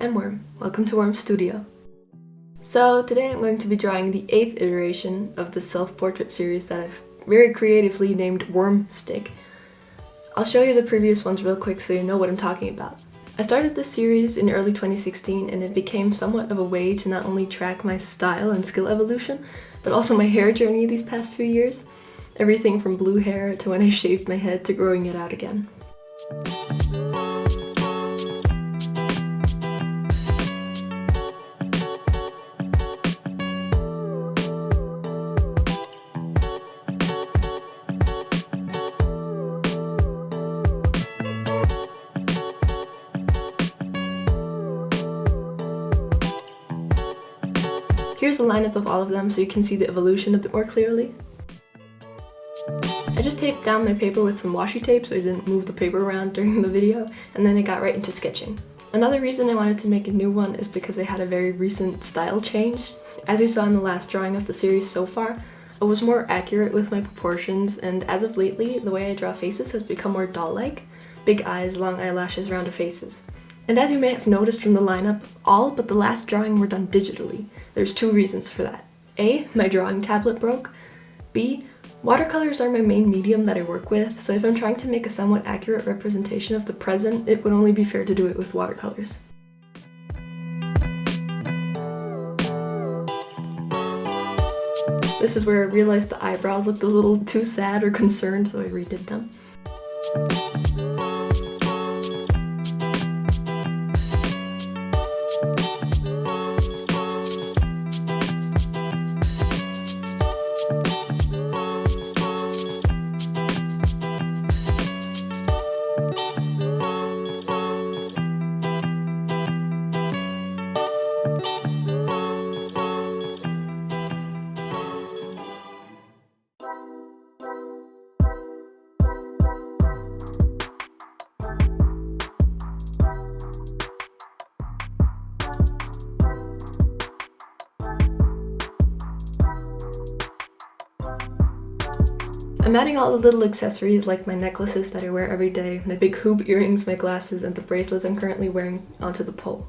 I'm Worm. Welcome to Worm's Studio. So today I'm going to be drawing the 8th iteration of the self-portrait series that I've very creatively named Worm Stick. I'll show you the previous ones real quick so you know what I'm talking about. I started this series in early 2016 and it became somewhat of a way to not only track my style and skill evolution, but also my hair journey these past few years. Everything from blue hair to when I shaved my head to growing it out again. Here's a lineup of all of them so you can see the evolution a bit more clearly. I just taped down my paper with some washi tape so I didn't move the paper around during the video, and then I got right into sketching. Another reason I wanted to make a new one is because I had a very recent style change. As you saw in the last drawing of the series so far, I was more accurate with my proportions, and as of lately, the way I draw faces has become more doll-like. Big eyes, long eyelashes, rounded faces. And as you may have noticed from the lineup, all but the last drawing were done digitally. There's two reasons for that. A, my drawing tablet broke. B, watercolors are my main medium that I work with, so if I'm trying to make a somewhat accurate representation of the present, it would only be fair to do it with watercolors. This is where I realized the eyebrows looked a little too sad or concerned, so I redid them. I'm adding all the little accessories like my necklaces that I wear every day, my big hoop earrings, my glasses, and the bracelets I'm currently wearing onto the pole.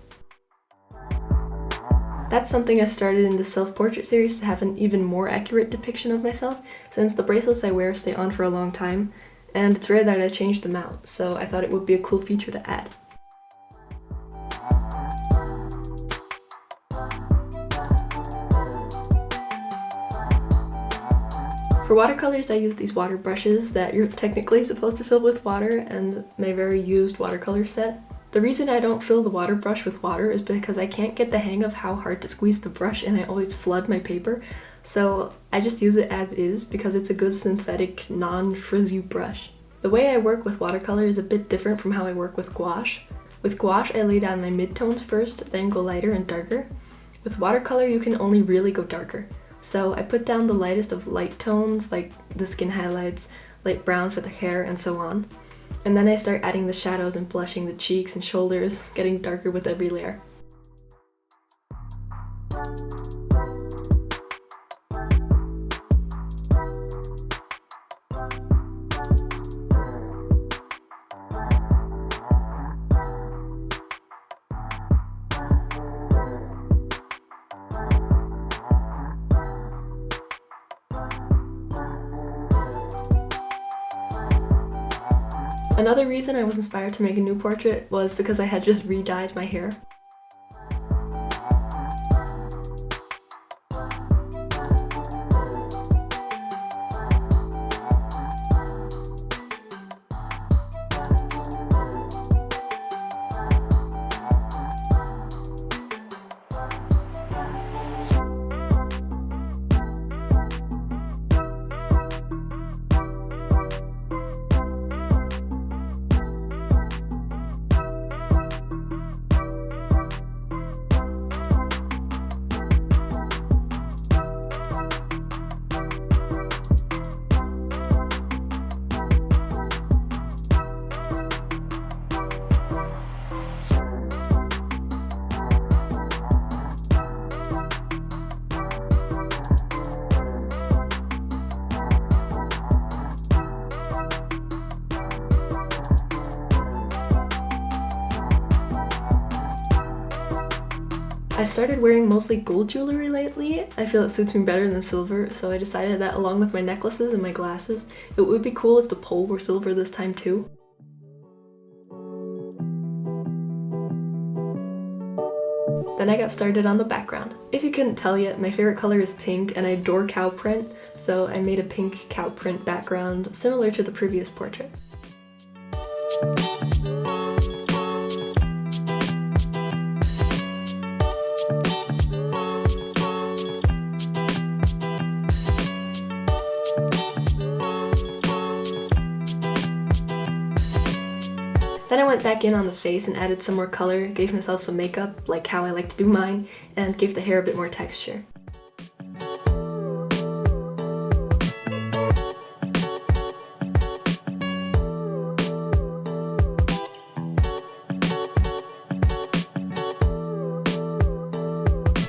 That's something I started in the self-portrait series to have an even more accurate depiction of myself, since the bracelets I wear stay on for a long time, and it's rare that I change them out, so I thought it would be a cool feature to add. For watercolors, I use these water brushes that you're technically supposed to fill with water and my very used watercolor set. The reason I don't fill the water brush with water is because I can't get the hang of how hard to squeeze the brush and I always flood my paper, so I just use it as is because it's a good synthetic, non-frizzy brush. The way I work with watercolor is a bit different from how I work with gouache. With gouache, I lay down my midtones first, then go lighter and darker. With watercolor, you can only really go darker. So I put down the lightest of light tones, like the skin highlights, light brown for the hair, and so on. And then I start adding the shadows and blushing the cheeks and shoulders, getting darker with every layer. Another reason I was inspired to make a new portrait was because I had just re-dyed my hair. I've started wearing mostly gold jewelry lately. I feel it suits me better than silver, so I decided that along with my necklaces and my glasses, it would be cool if the pole were silver this time too. Then I got started on the background. If you couldn't tell yet, my favorite color is pink and I adore cow print, so I made a pink cow print background similar to the previous portrait. Then I went back in on the face and added some more color, gave myself some makeup, like how I like to do mine, and gave the hair a bit more texture.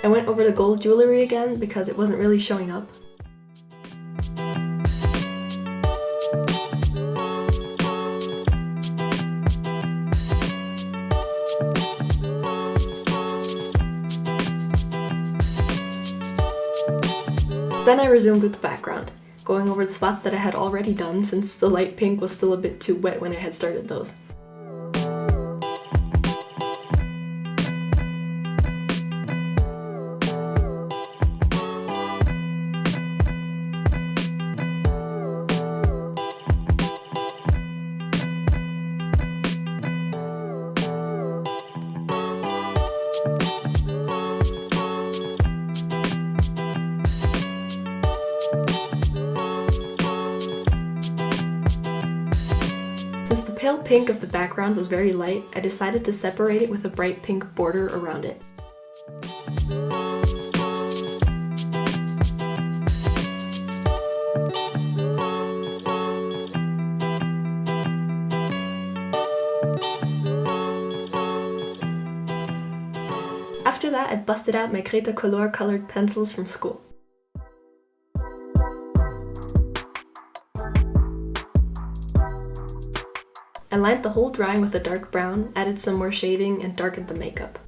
I went over the gold jewelry again because it wasn't really showing up. Then I resumed with the background, going over the spots that I had already done since the light pink was still a bit too wet when I had started those. Since the pale pink of the background was very light, I decided to separate it with a bright pink border around it. After that, I busted out my Watercolor colored pencils from school. I lined the whole drawing with a dark brown, added some more shading, and darkened the makeup.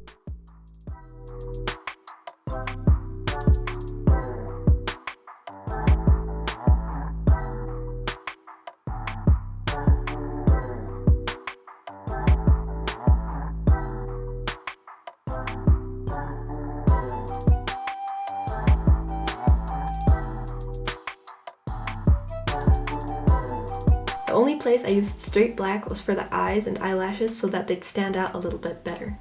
The only place I used straight black was for the eyes and eyelashes so that they'd stand out a little bit better.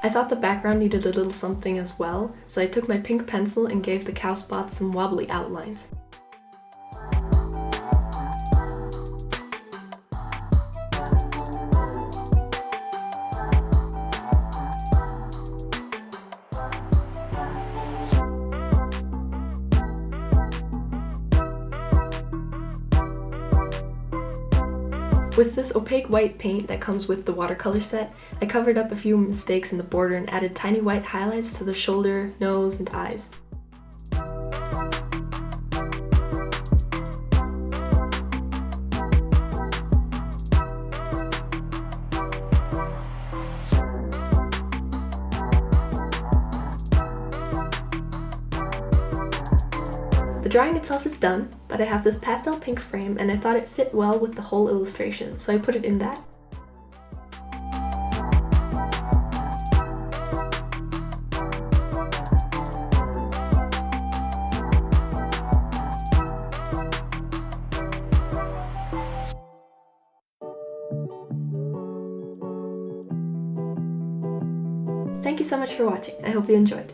I thought the background needed a little something as well, so I took my pink pencil and gave the cow spots some wobbly outlines. With this opaque white paint that comes with the watercolor set, I covered up a few mistakes in the border and added tiny white highlights to the shoulder, nose, and eyes. The drawing itself is done, but I have this pastel pink frame and I thought it fit well with the whole illustration, so I put it in that. Thank you so much for watching. I hope you enjoyed.